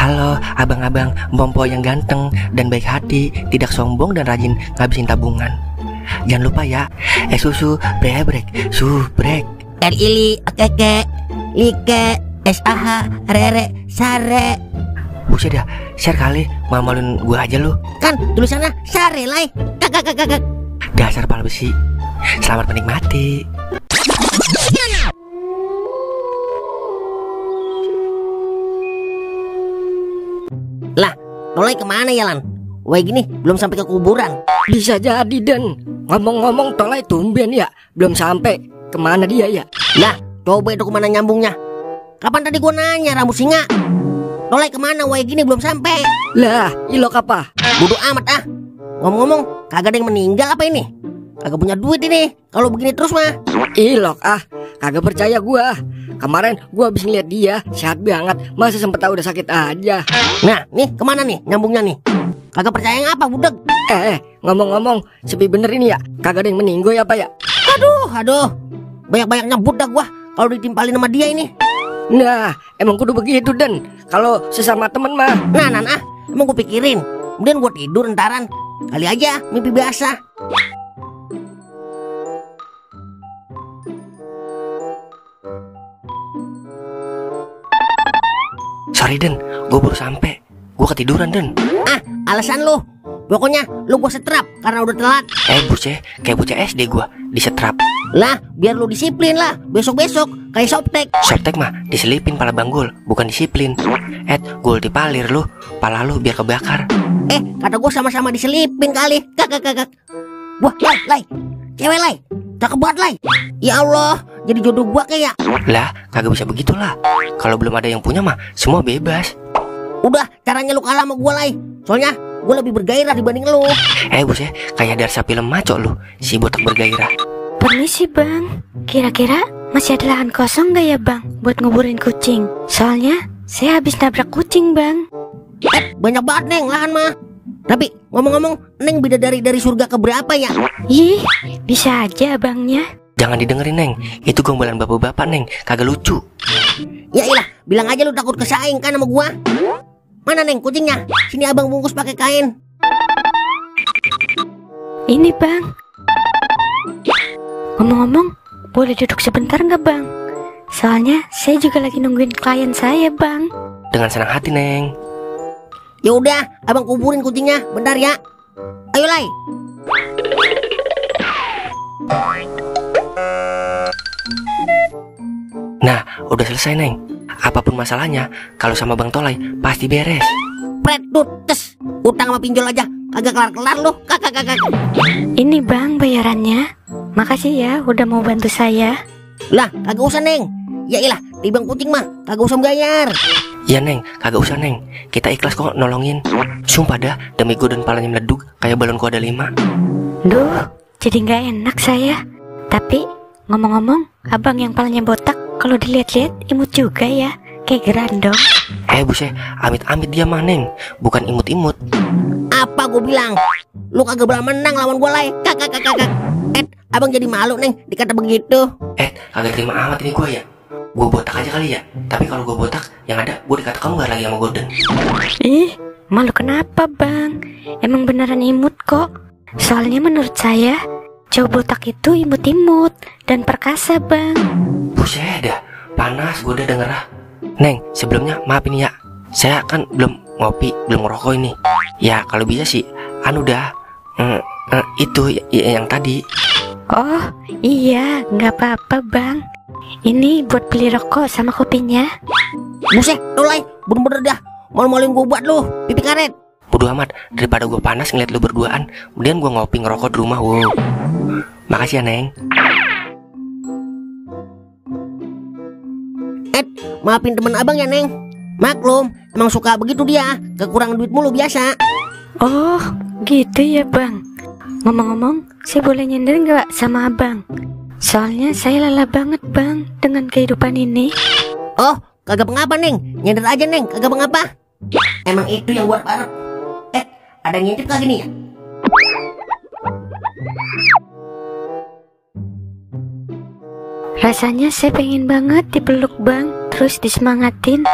Halo abang-abang Bompo yang ganteng dan baik hati, tidak sombong dan rajin ngabisin tabungan. Jangan lupa ya, susu brebrek, subrek. Ili, keke, like, sah, rere, sare. Buset dah, share kali, malu-maluin gua aja lu. Kan tulisannya sare lai. Kakak. Dasar pala besi. Selamat menikmati. Lah, Tolai kemana ya Lan? Wah gini belum sampai ke kuburan. Bisa jadi Den. Ngomong-ngomong Tolai tumben ya, belum sampai. Kemana dia ya? Lah, coba itu kemana nyambungnya? Kapan tadi gua nanya rambut singa? Tolai kemana? Wah gini belum sampai. Lah, ilok apa? Bodoh amat ah. Ngomong-ngomong, kagak ada yang meninggal apa ini? Kagak punya duit ini. Kalau begini terus mah. Ilok ah, kagak percaya gua. Kemarin gua habis ngeliat dia sehat banget, masa sempet tahu udah sakit aja. Nah, nih kemana nih nyambungnya nih? Kagak percaya yang apa budeg? Ngomong-ngomong, sepi bener ini ya? Kagak ada yang meninggal ya apa ya? Aduh. Banyak-banyak nyebut dah gua kalau ditimpalin sama dia ini. Nah, emang kudu begitu Den. Kalau sesama temen mah. Nah, emang gua pikirin. Kemudian gua tidur entaran. Kali aja mimpi biasa. Sorry Den, gua baru sampai. Gua ketiduran Den. Alasan lu. Pokoknya lu gua setrap karena udah telat. Buceh, kayak bocah SD gua disetrap. Lah, biar lu disiplin lah. Besok-besok kayak Softtek. Softtek mah diselipin pala banggul, bukan disiplin. Gul dipalir lu, pala lu biar kebakar. Kata gua sama-sama diselipin kali. Kakak. Wah, Lai. Cewek Lai. Cakep banget Lai. Ya Allah, jadi jodoh gua kayak. Lah, kagak bisa begitulah. Kalau belum ada yang punya mah semua bebas. Udah, caranya lu kalah sama gua Lai. Soalnya gua lebih bergairah dibanding lu. Buset, kayak darsa film maco lu, si botak bergairah. Permisi bang, kira-kira masih ada lahan kosong gak ya bang buat nguburin kucing? Soalnya saya habis nabrak kucing bang. Banyak banget Neng lahan mah. Tapi ngomong-ngomong, Neng bidadari dari surga keberapa ya? Ih, bisa aja abangnya. Jangan didengerin Neng, itu gombalan bapak-bapak Neng, kagak lucu. Ya ilah, bilang aja lu takut kesaing kan sama gua. Mana Neng kucingnya? Sini abang bungkus pakai kain. Ini bang. Ngomong-ngomong, boleh duduk sebentar nggak bang? Soalnya saya juga lagi nungguin klien saya bang. Dengan senang hati Neng. Ya udah, abang kuburin kucingnya, bentar ya. Ayo Lai. Nah, udah selesai Neng. Apapun masalahnya, kalau sama Bang Tolai pasti beres. Pret tes. Utang sama pinjol aja kagak kelar-kelar lu. Kakak. Ini bang bayarannya. Makasih ya udah mau bantu saya. Lah, kagak usah Neng. Ya ilah, di bang kucing mah kagak usah bayar. Ya Neng, kagak usah Neng. Kita ikhlas kok nolongin. Sumpah dah, demi gue dan palanya meleduk kayak balon kuada 5. Duh, jadi nggak enak saya. Tapi ngomong-ngomong, abang yang palanya botak kalau dilihat-lihat imut juga ya, kayak gerandong. Buset, amit-amit dia mah Neng, bukan imut-imut. Apa gue bilang? Lu kagak berani menang lawan gue Lai. Kakak. Abang jadi malu Neng dikata begitu. Kagak terima amat ini gue ya. Gue botak aja kali ya. Tapi kalau gue botak, yang ada gue dikata kamu gak lagi sama Gordon. Ih, malu kenapa bang? Emang beneran imut kok. Soalnya menurut saya cowok botak itu imut-imut dan perkasa bang. Buset dah, panas gue udah denger ah. Neng, sebelumnya maaf ini ya. Saya kan belum ngopi, belum ngerokok ini. Ya kalau bisa sih, dah itu yang tadi. Oh iya, nggak apa-apa bang. Ini buat beli rokok sama kopinya. Buset, Tolai, bener-bener dah malu-maluin gue buat lu, pipi karet. Bodoh amat, daripada gue panas ngeliat lu berduaan, kemudian gue ngopi ngerokok di rumah. Wow. Makasih ya Neng. Maafin temen abang ya Neng. Maklum, emang suka begitu dia, kekurangan duit mulu biasa. Oh, gitu ya bang. Ngomong-ngomong, saya boleh nyender nggak sama abang? Soalnya saya lelah banget bang dengan kehidupan ini. Oh, kagak pengapa Neng, nyender aja Neng, kagak pengapa. Emang itu yang gua harap. Ada yang ngintip kagak nih ya? Rasanya saya pengen banget dipeluk bang, terus disemangatin.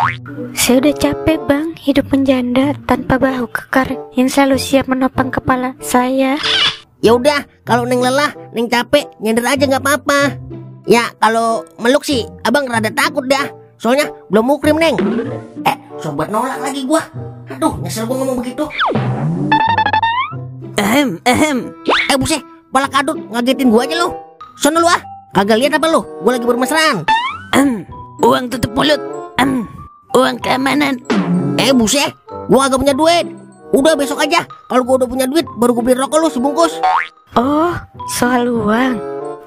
Saya udah capek bang, hidup menjanda tanpa bahu kekar yang selalu siap menopang kepala saya. Ya udah, kalau Neng lelah, Neng capek, nyender aja nggak apa-apa. Ya kalau meluk sih, abang rada takut dah. Soalnya belum mukrim Neng. Sobat nolak lagi gua. Aduh, nyesel gua ngomong begitu. Buset, pala kadut ngagetin gua aja lu. Sono lu ah. Kagak lihat apa lu? Gua lagi bermesraan. Uang tutup mulut. Uang keamanan. Buset, gua agak punya duit. Udah besok aja. Kalau gua udah punya duit, baru gua beli rokok lu sebungkus. Oh, soal uang.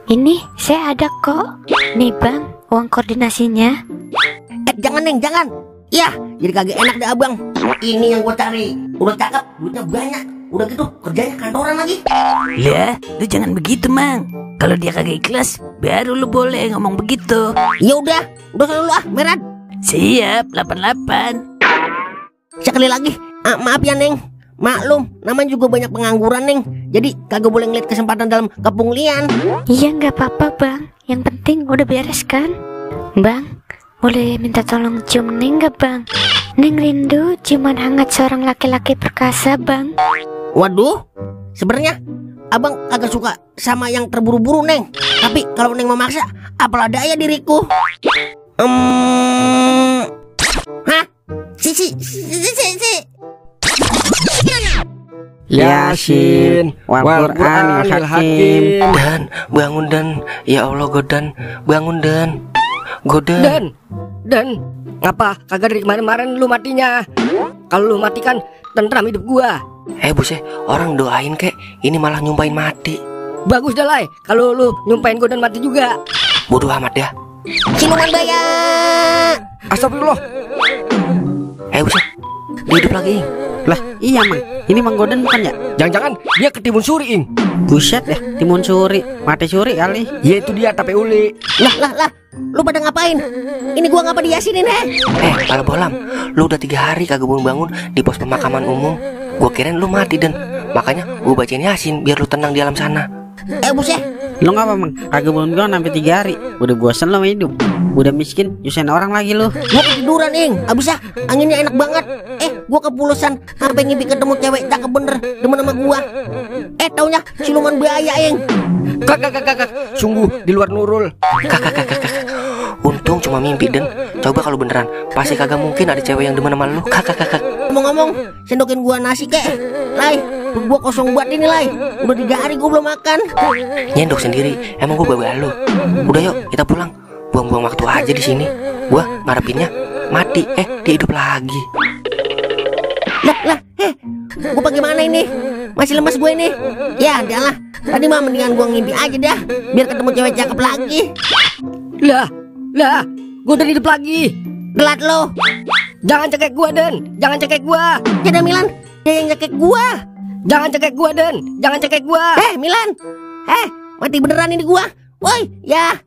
Ini saya ada kok. Nih bang, uang koordinasinya. Jangan Neng, jangan. Ya, jadi kagak enak deh abang. Ini yang gua cari. Udah cakep, duitnya banyak. Udah gitu kerjanya kantoran lagi. Lah, lu jangan begitu, Mang. Kalau dia kagak ikhlas, baru lu boleh ngomong begitu. Ya udah selalu ah, Merat. Siap, 88. Sekali lagi, maaf ya Neng. Maklum, namanya juga banyak pengangguran Neng. Jadi kagak boleh ngeliat kesempatan dalam kepunglian. Iya nggak apa-apa bang, yang penting udah beres kan. Bang, boleh minta tolong cium Neng nggak bang? Neng rindu ciuman hangat seorang laki-laki perkasa bang. Waduh, sebenarnya abang agak suka sama yang terburu-buru Neng. Tapi kalau Neng memaksa, apalah daya diriku. Hah? Si. Yasin wal Qur'anil Hakim. Dan bangun dan ya Allah Godan, bangun dan Godan. Dan ngapa kagak dari kemarin-kemarin lu matinya? Kalau lu mati kan tentram hidup gua. Buset, orang doain kek, ini malah nyumpain mati. Bagus dah Lai, kalau lu nyumpain gua dan mati juga. Bodoh amat dah. Siluman baya. Astagfirullah. Buset, dia hidup lagi. Lah iya Mang, ini Mang Godan bukan ya? Jangan-jangan dia ketimun suri, Ing. Buset deh, timun suri, mati suri kali. Ya itu dia tape uli. Lah. Lu pada ngapain? Ini gua ngapa diyasinin Pala bolam, lu udah 3 hari kagak bangun di pos pemakaman umum. Gua kirain lu mati dan makanya gua bacain Yasin biar lu tenang di alam sana. Buset. Lu ngapa Mang? Kagak bangun sampai 3 hari. Udah bosan lo sama hidup. Udah miskin, nyusahin orang lagi lu. Gua ketiduran Ing. Abis anginnya enak banget. Gua kepulusan sampai ngimpi ketemu cewek cakep bener demen sama gua. Taunya siluman buaya Ing. Kakak, sungguh di luar nurul. Kakak. Untung cuma mimpi dan coba kalau beneran pasti kagak mungkin ada cewek yang demen sama lu. Kakak. Ngomong-ngomong, sendokin gua nasi kek. Lai, perut gua kosong buat ini Lai. Udah 3 hari gua belum makan. Nyendok sendiri, emang gua bawa lu. Udah yuk kita pulang. Buang-buang waktu aja di sini. Gua ngarepinnya mati, dia hidup lagi. Lah, gua bagaimana ini? Masih lemas gue ini. Ya, udahlah. Tadi mah mendingan gua ngimpi aja dah, biar ketemu cewek cakep lagi. Lah, gua udah hidup lagi. Telat lo. Jangan cekek gua, Den. Jangan cekek gua. Jadi Milan, dia yang nyekek gua. Jangan cekek gua, Den. Jangan cekek gua. Milan. Mati beneran ini gua. Woi, ya.